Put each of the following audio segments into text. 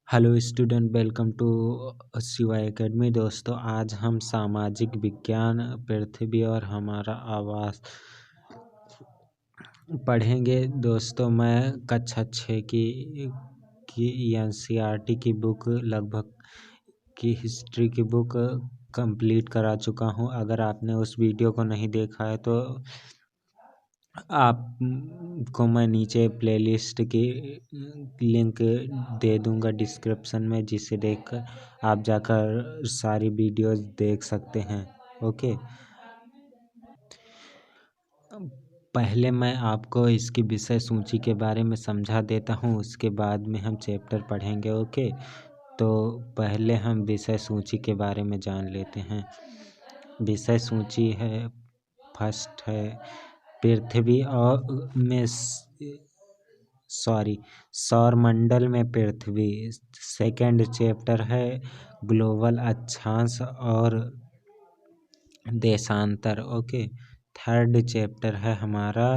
Hello student, welcome to Shiva academy. दोस्तों, आज हम सामाजिक विज्ञान पृथ्वी और हमारा आवास पढ़ेंगे। दोस्तों, मैं कक्षा 6 की एनसीईआरटी की बुक लगभग की हिस्ट्री की बुक कंप्लीट करा चुका हूं। अगर आपने उस वीडियो को नहीं देखा है तो आपको मैं नीचे प्लेलिस्ट की लिंक दे दूंगा डिस्क्रिप्शन में, जिसे देखकर आप जाकर सारी वीडियोस देख सकते हैं। ओके, पहले मैं आपको इसकी विषय सूची के बारे में समझा देता हूँ, उसके बाद में हम चैप्टर पढ़ेंगे। ओके, तो पहले हम विषय सूची के बारे में जान लेते हैं। विषय सूची है, फर्स्ट है पृथ्वी और सौरमंडल में पृथ्वी। सेकंड चैप्टर है ग्लोबल अक्षांश और देशांतर। ओके, थर्ड चैप्टर है हमारा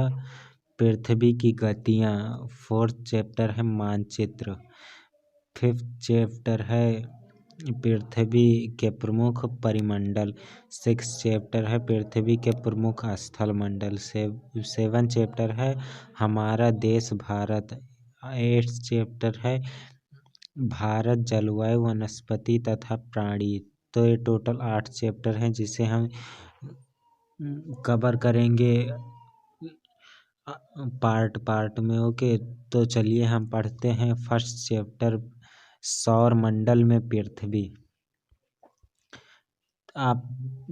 पृथ्वी की गतियाँ। फोर्थ चैप्टर है मानचित्र। फिफ्थ चैप्टर है पृथ्वी के प्रमुख परिमंडल। सिक्स चैप्टर है पृथ्वी के प्रमुख स्थल मंडल। सेवन चैप्टर है हमारा देश भारत। एट्थ चैप्टर है भारत, जलवायु, वनस्पति तथा प्राणी। तो ये टोटल 8 चैप्टर हैं जिसे हम कवर करेंगे पार्ट में। ओके, तो चलिए हम पढ़ते हैं फर्स्ट चैप्टर, सौर मंडल में पृथ्वी। आप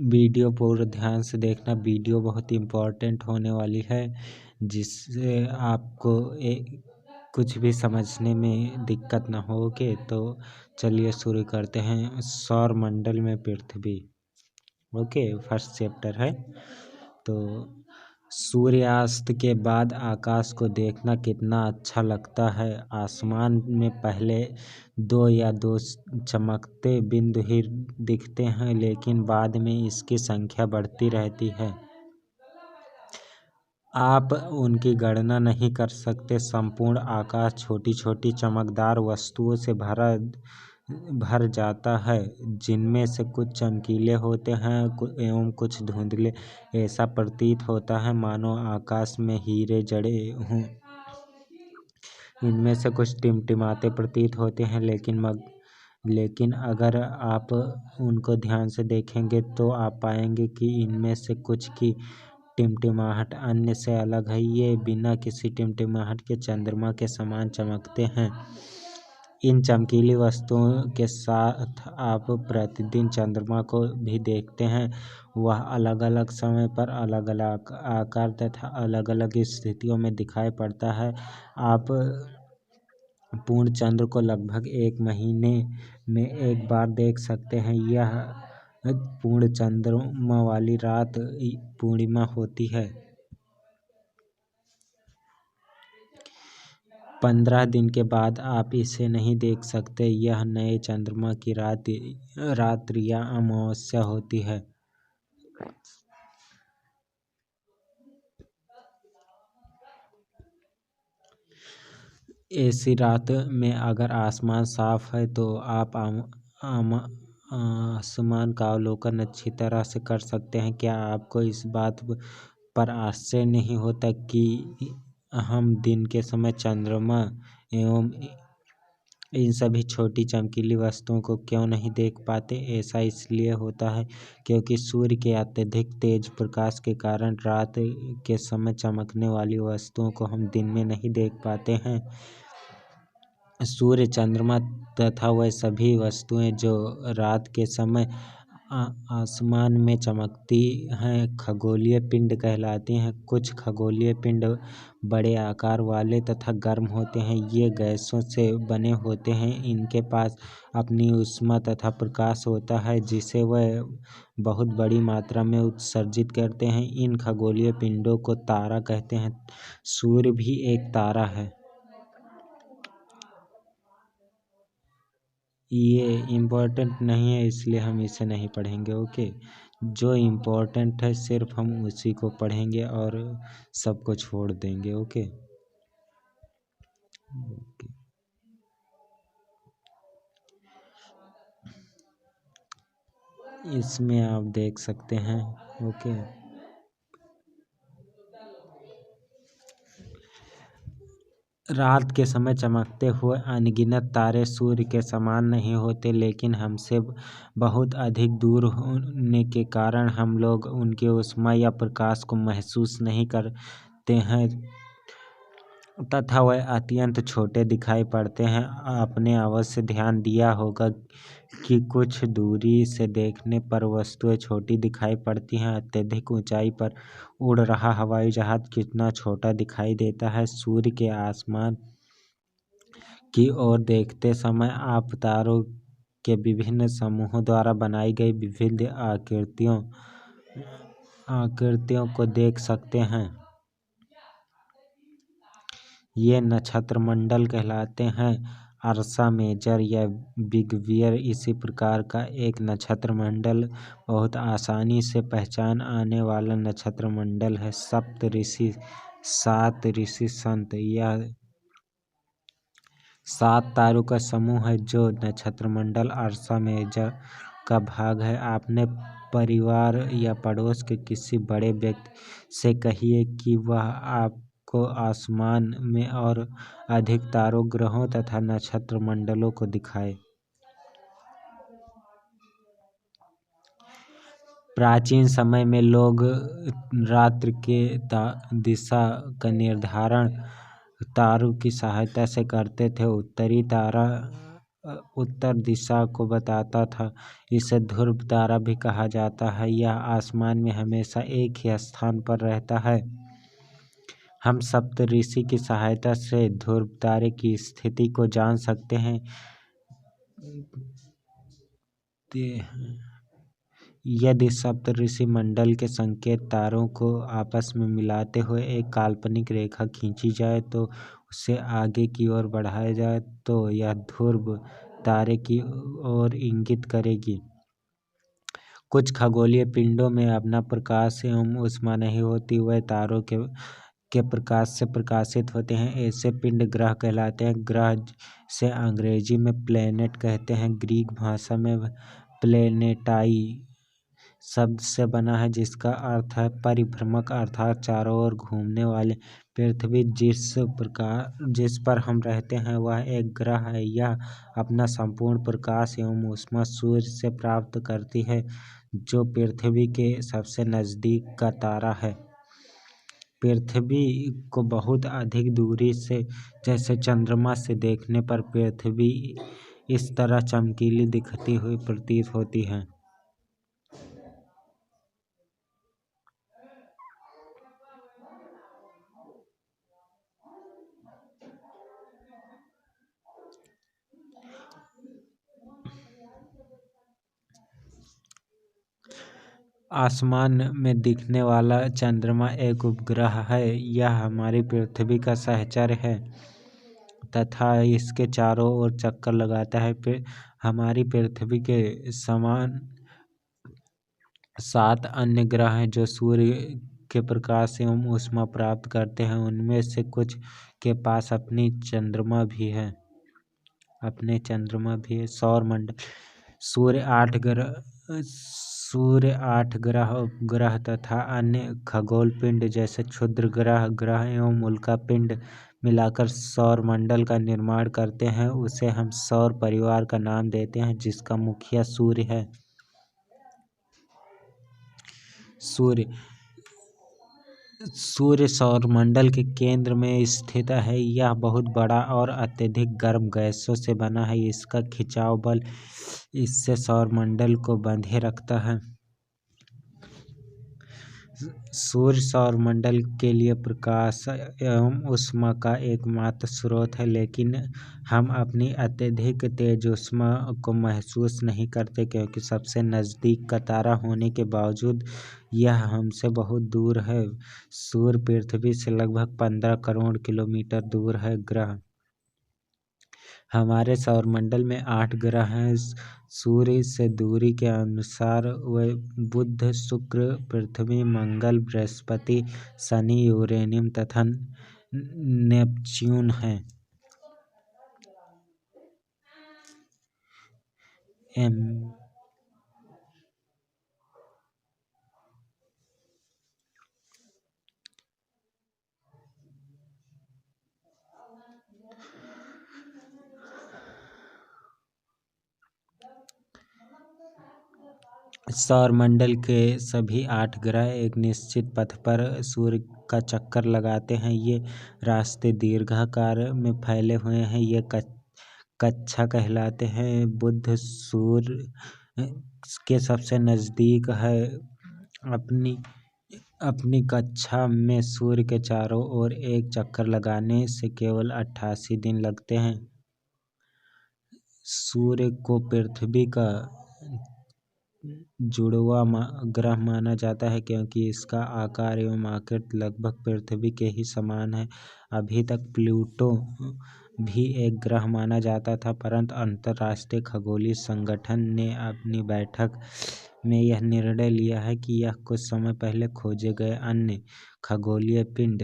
वीडियो पूरा ध्यान से देखना, वीडियो बहुत इम्पोर्टेंट होने वाली है, जिससे आपको कुछ भी समझने में दिक्कत ना हो। ओके, तो चलिए शुरू करते हैं। सौर मंडल में पृथ्वी। ओके, फर्स्ट चैप्टर है। तो सूर्यास्त के बाद आकाश को देखना कितना अच्छा लगता है। आसमान में पहले दो चमकते बिंदु ही दिखते हैं, लेकिन बाद में इसकी संख्या बढ़ती रहती है। आप उनकी गणना नहीं कर सकते। संपूर्ण आकाश छोटी छोटी चमकदार वस्तुओं से भर जाता है, जिनमें से कुछ चमकीले होते हैं एवं कुछ धुंधले। ऐसा प्रतीत होता है मानो आकाश में हीरे जड़े हों। इनमें से कुछ टिमटिमाते प्रतीत होते हैं, लेकिन अगर आप उनको ध्यान से देखेंगे तो आप पाएंगे कि इनमें से कुछ की टिमटिमाहट अन्य से अलग है। ये बिना किसी टिमटिमाहट के चंद्रमा के समान चमकते हैं। इन चमकीली वस्तुओं के साथ आप प्रतिदिन चंद्रमा को भी देखते हैं। वह अलग अलग समय पर अलग अलग आकार तथा अलग अलग स्थितियों में दिखाई पड़ता है। आप पूर्ण चंद्र को लगभग 1 महीने में एक बार देख सकते हैं। यह पूर्ण चंद्रमा वाली रात पूर्णिमा होती है। 15 दिन के बाद आप इसे नहीं देख सकते। यह नए चंद्रमा की रात्रि या अमावस्या होती है। ऐसी रात में अगर आसमान साफ है तो आप आसमान का अवलोकन अच्छी तरह से कर सकते हैं। क्या आपको इस बात पर आश्चर्य नहीं होता कि हम दिन के समय चंद्रमा एवं इन सभी छोटी चमकीली वस्तुओं को क्यों नहीं देख पाते? ऐसा इसलिए होता है क्योंकि सूर्य के अत्यधिक तेज प्रकाश के कारण रात के समय चमकने वाली वस्तुओं को हम दिन में नहीं देख पाते हैं। सूर्य, चंद्रमा तथा वह सभी वस्तुएं जो रात के समय आसमान में चमकती हैं खगोलीय पिंड कहलाती हैं। कुछ खगोलीय पिंड बड़े आकार वाले तथा गर्म होते हैं। ये गैसों से बने होते हैं। इनके पास अपनी ऊष्मा तथा प्रकाश होता है, जिसे वह बहुत बड़ी मात्रा में उत्सर्जित करते हैं। इन खगोलीय पिंडों को तारा कहते हैं। सूर्य भी एक तारा है। ये इम्पोर्टेंट नहीं है, इसलिए हम इसे नहीं पढ़ेंगे। ओके, जो इम्पोर्टेंट है सिर्फ हम उसी को पढ़ेंगे और सबको छोड़ देंगे। ओके, इसमें आप देख सकते हैं। ओके, रात के समय चमकते हुए अनगिनत तारे सूर्य के समान नहीं होते, लेकिन हमसे बहुत अधिक दूर होने के कारण हम लोग उनकी ऊष्मा या प्रकाश को महसूस नहीं करते हैं तथा वह अत्यंत छोटे दिखाई पड़ते हैं। आपने अवश्य ध्यान दिया होगा कि कुछ दूरी से देखने पर वस्तुएं छोटी दिखाई पड़ती हैं। अत्यधिक ऊंचाई पर उड़ रहा हवाई जहाज कितना छोटा दिखाई देता है। सूर्य के आसमान की ओर देखते समय आप तारों के विभिन्न समूहों द्वारा बनाई गई विविध आकृतियों को देख सकते हैं। ये नक्षत्रमंडल कहलाते हैं। अर्सा मेजर या बिग बियर इसी प्रकार का एक नक्षत्रमंडल बहुत आसानी से पहचान आने वाला नक्षत्रमंडल है। सात ऋषि संत या 7 तारों का समूह है जो नक्षत्रमंडल अर्सा मेजर का भाग है। आपने परिवार या पड़ोस के किसी बड़े व्यक्ति से कहिए कि वह आपको आसमान में और अधिक तारों, ग्रहों तथा नक्षत्रमंडलों को दिखाए। प्राचीन समय में लोग रात्रि के दिशा का निर्धारण तारों की सहायता से करते थे। उत्तरी तारा उत्तर दिशा को बताता था। इसे ध्रुव तारा भी कहा जाता है। यह आसमान में हमेशा एक ही स्थान पर रहता है। हम सप्तऋषि की सहायता से ध्रुव तारे की स्थिति को जान सकते हैं। यदि सप्तऋषि मंडल के संकेत तारों को आपस में मिलाते हुए एक काल्पनिक रेखा खींची जाए तो उसे आगे की ओर बढ़ाया जाए तो यह ध्रुव तारे की ओर इंगित करेगी। कुछ खगोलीय पिंडों में अपना प्रकाश एवं ऊष्मा नहीं होती, वह तारों के प्रकाश से प्रकाशित होते हैं। ऐसे पिंड ग्रह कहलाते हैं। ग्रह से अंग्रेजी में प्लैनेट कहते हैं। ग्रीक भाषा में प्लेनेटाई शब्द से बना है, जिसका अर्थ है परिभ्रमक, अर्थात चारों ओर घूमने वाले। पृथ्वी जिस पर हम रहते हैं वह एक ग्रह है। यह अपना संपूर्ण प्रकाश एवं ऊष्मा सूर्य से प्राप्त करती है, जो पृथ्वी के सबसे नजदीक का तारा है। पृथ्वी को बहुत अधिक दूरी से, जैसे चंद्रमा से देखने पर पृथ्वी इस तरह चमकीली दिखती हुई प्रतीत होती है। आसमान में दिखने वाला चंद्रमा एक उपग्रह है। यह हमारी पृथ्वी का सहचर है तथा इसके चारों ओर चक्कर लगाता है। हमारी पृथ्वी के समान 7 अन्य ग्रह हैं जो सूर्य के प्रकाश एवं ऊष्मा प्राप्त करते हैं। उनमें से कुछ के पास अपने चंद्रमा भी है। सौर मंडल सूर्य 8 ग्रह, उपग्रह तथा अन्य खगोल पिंड जैसे क्षुद्र ग्रह एवं उल्का पिंड मिलाकर सौर मंडल का निर्माण करते हैं। उसे हम सौर परिवार का नाम देते हैं, जिसका मुखिया सूर्य है। सूर्य सौरमंडल के केंद्र में स्थित है। यह बहुत बड़ा और अत्यधिक गर्म गैसों से बना है। इसका खिंचाव बल इससे सौरमंडल को बांधे रखता है। सूर्य सौरमंडल के लिए प्रकाश एवं ऊष्मा का एकमात्र स्रोत है, लेकिन हम अपनी अत्यधिक तेज ऊष्मा को महसूस नहीं करते, क्योंकि सबसे नज़दीक का तारा होने के बावजूद यह हमसे बहुत दूर है। सूर्य पृथ्वी से लगभग 15 करोड़ किलोमीटर दूर है। ग्रह हमारे सौरमंडल में 8 ग्रह हैं। सूर्य से दूरी के अनुसार वे बुध, शुक्र, पृथ्वी, मंगल, बृहस्पति, शनि, यूरेनियम तथा नेपच्यून हैं। सौरमंडल के सभी 8 ग्रह एक निश्चित पथ पर सूर्य का चक्कर लगाते हैं। ये रास्ते दीर्घाकार में फैले हुए हैं। ये कक्षा कहलाते हैं। बुध सूर्य के सबसे नज़दीक है। अपनी कक्षा में सूर्य के चारों ओर एक चक्कर लगाने से केवल 88 दिन लगते हैं। सूर्य को पृथ्वी का जुड़वा ग्रह माना जाता है क्योंकि इसका आकार एवं आकृति लगभग पृथ्वी के ही समान है। अभी तक प्लूटो भी एक ग्रह माना जाता था, परंतु अंतर्राष्ट्रीय खगोलीय संगठन ने अपनी बैठक में यह निर्णय लिया है कि यह कुछ समय पहले खोजे गए अन्य खगोलीय पिंड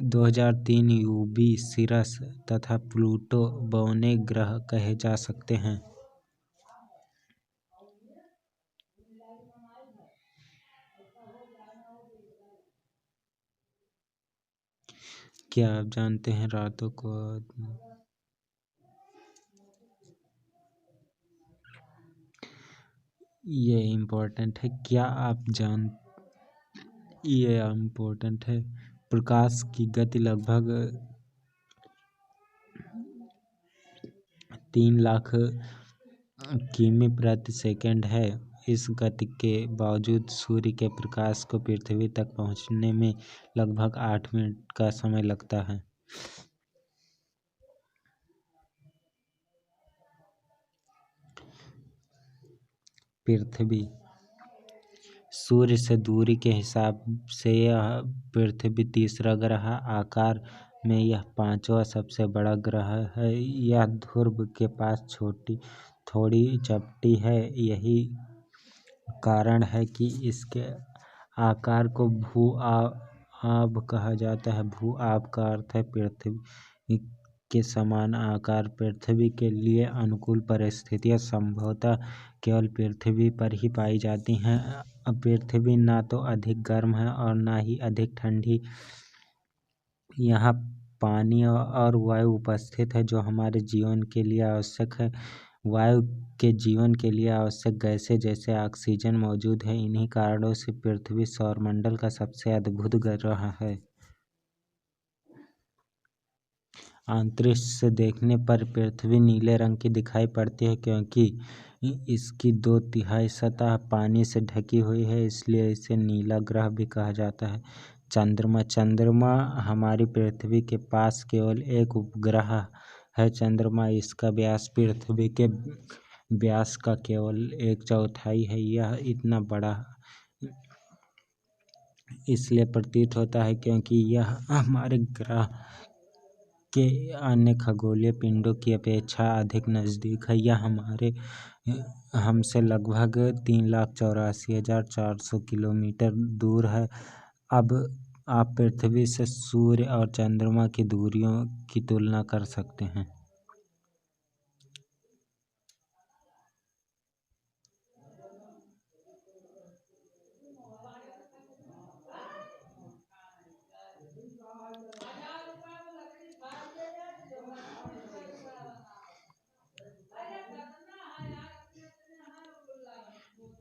2003 यूबी सिरस तथा प्लूटो बौने ग्रह कहे जा सकते हैं। क्या आप जानते हैं रातों को ये इम्पोर्टेंट है। क्या आप ये इम्पोर्टेंट है। प्रकाश की गति लगभग 3 लाख किमी प्रति सेकंड है। इस गति के बावजूद सूर्य के प्रकाश को पृथ्वी तक पहुंचने में लगभग 8 मिनट का समय लगता है। पृथ्वी सूर्य से दूरी के हिसाब से यह पृथ्वी तीसरा ग्रह। आकार में यह 5वां सबसे बड़ा ग्रह है। यह ध्रुव के पास थोड़ी चपटी है। यही कारण है कि इसके आकार को भू-आब कहा जाता है। भू-आब का अर्थ है पृथ्वी के समान आकार। पृथ्वी के लिए अनुकूल परिस्थितियां संभवतः केवल पृथ्वी पर ही पाई जाती हैं। पृथ्वी ना तो अधिक गर्म है और ना ही अधिक ठंडी। यहाँ पानी और वायु उपस्थित है जो हमारे जीवन के लिए आवश्यक है। वायु के जीवन के लिए आवश्यक गैसें जैसे ऑक्सीजन मौजूद है। इन्हीं कारणों से पृथ्वी सौरमंडल का सबसे अद्भुत ग्रह है। अंतरिक्ष से देखने पर पृथ्वी नीले रंग की दिखाई पड़ती है क्योंकि इसकी 2/3 सतह पानी से ढकी हुई है, इसलिए इसे नीला ग्रह भी कहा जाता है। चंद्रमा हमारी पृथ्वी के पास केवल एक उपग्रह है। चंद्रमा इसका व्यास पृथ्वी के व्यास का केवल 1/4 है। यह इतना बड़ा इसलिए प्रतीत होता है क्योंकि यह हमारे ग्रह के अन्य खगोलीय पिंडों की अपेक्षा अधिक नज़दीक है। यह हमसे लगभग 3,84,400 किलोमीटर दूर है। अब आप पृथ्वी से सूर्य और चंद्रमा की दूरियों की तुलना कर सकते हैं।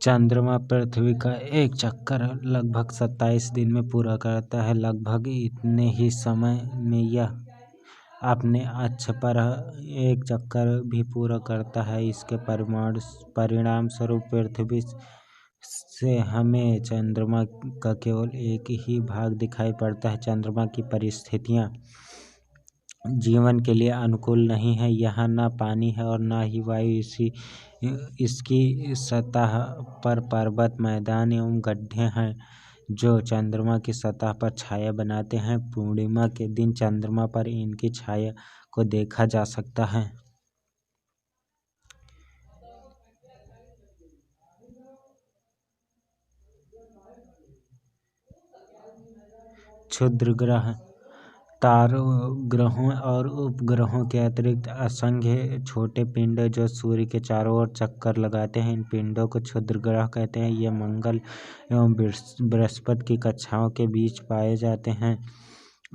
चंद्रमा पृथ्वी का एक चक्कर लगभग 27 दिन में पूरा करता है। लगभग इतने ही समय में यह अपने अक्ष पर एक चक्कर भी पूरा करता है। इसके परिणाम स्वरूप पृथ्वी से हमें चंद्रमा का केवल एक ही भाग दिखाई पड़ता है। चंद्रमा की परिस्थितियाँ जीवन के लिए अनुकूल नहीं है। यहाँ ना पानी है और ना ही वायु। इसकी सतह पर पर्वत, मैदान एवं गड्ढे हैं जो चंद्रमा की सतह पर छाया बनाते हैं। पूर्णिमा के दिन चंद्रमा पर इनकी छाया को देखा जा सकता है। क्षुद्र ग्रह तारों, ग्रहों और उपग्रहों के अतिरिक्त असंख्य छोटे पिंड जो सूर्य के चारों ओर चक्कर लगाते हैं, इन पिंडों को क्षुद्र ग्रह कहते हैं। ये मंगल एवं बृहस्पति की कक्षाओं के बीच पाए जाते हैं।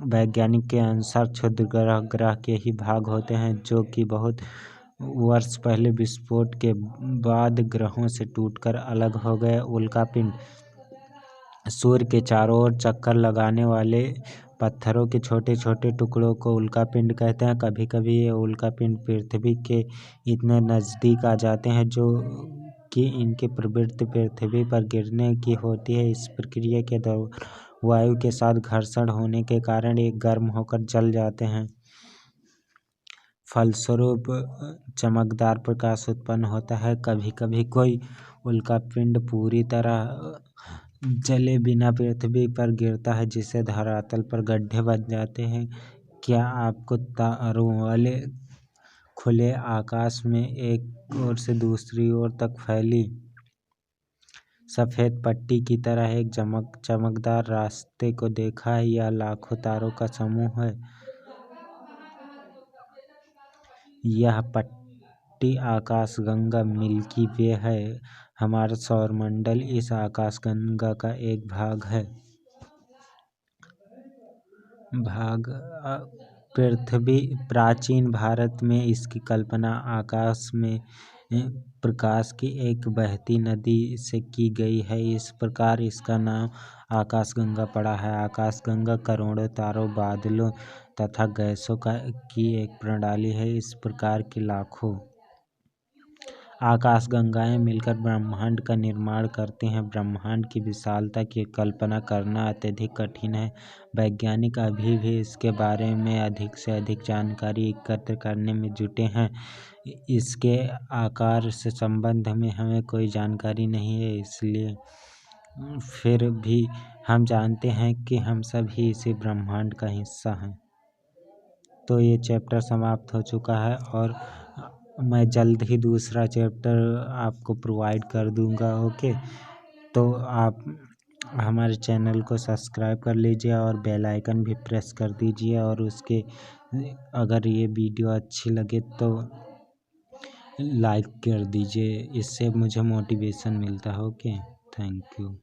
वैज्ञानिक के अनुसार क्षुद्र ग्रह के ही भाग होते हैं जो कि बहुत वर्ष पहले विस्फोट के बाद ग्रहों से टूटकर अलग हो गए उल्कापिंड सूर्य के चारों ओर चक्कर लगाने वाले पत्थरों के छोटे छोटे टुकड़ों को उल्कापिंड कहते हैं। कभी कभी ये उल्कापिंड पृथ्वी के इतने नज़दीक आ जाते हैं जो कि इनकी प्रवृत्ति पृथ्वी पर गिरने की होती है। इस प्रक्रिया के दौरान वायु के साथ घर्षण होने के कारण ये गर्म होकर जल जाते हैं। फलस्वरूप चमकदार प्रकाश उत्पन्न होता है। कभी कभी कोई उल्कापिंड पूरी तरह जले बिना पृथ्वी पर गिरता है जिससे धरातल पर गड्ढे बन जाते हैं। क्या आपको तारों वाले खुले आकाश में एक ओर से दूसरी ओर तक फैली सफ़ेद पट्टी की तरह एक चमकदार रास्ते को देखा है? यह लाखों तारों का समूह है। यह पट्टी आकाशगंगा मिल्की वे है। हमारा सौरमंडल इस आकाशगंगा का एक भाग है। पृथ्वी प्राचीन भारत में इसकी कल्पना आकाश में प्रकाश की एक बहती नदी से की गई है। इस प्रकार इसका नाम आकाशगंगा पड़ा है। आकाशगंगा करोड़ों तारों, बादलों तथा गैसों की एक प्रणाली है। इस प्रकार की लाखों आकाशगंगाएं मिलकर ब्रह्मांड का निर्माण करती हैं। ब्रह्मांड की विशालता की कल्पना करना अत्यधिक कठिन है। वैज्ञानिक अभी भी इसके बारे में अधिक से अधिक जानकारी एकत्र करने में जुटे हैं। इसके आकार से संबंध में हमें कोई जानकारी नहीं है, इसलिए फिर भी हम जानते हैं कि हम सभी इसी ब्रह्मांड का हिस्सा हैं। तो ये चैप्टर समाप्त हो चुका है और मैं जल्द ही दूसरा चैप्टर आपको प्रोवाइड कर दूंगा। ओके, तो आप हमारे चैनल को सब्सक्राइब कर लीजिए और बेल आइकन भी प्रेस कर दीजिए और उसके अगर ये वीडियो अच्छी लगे तो लाइक कर दीजिए। इससे मुझे मोटिवेशन मिलता है। Okay, thank you.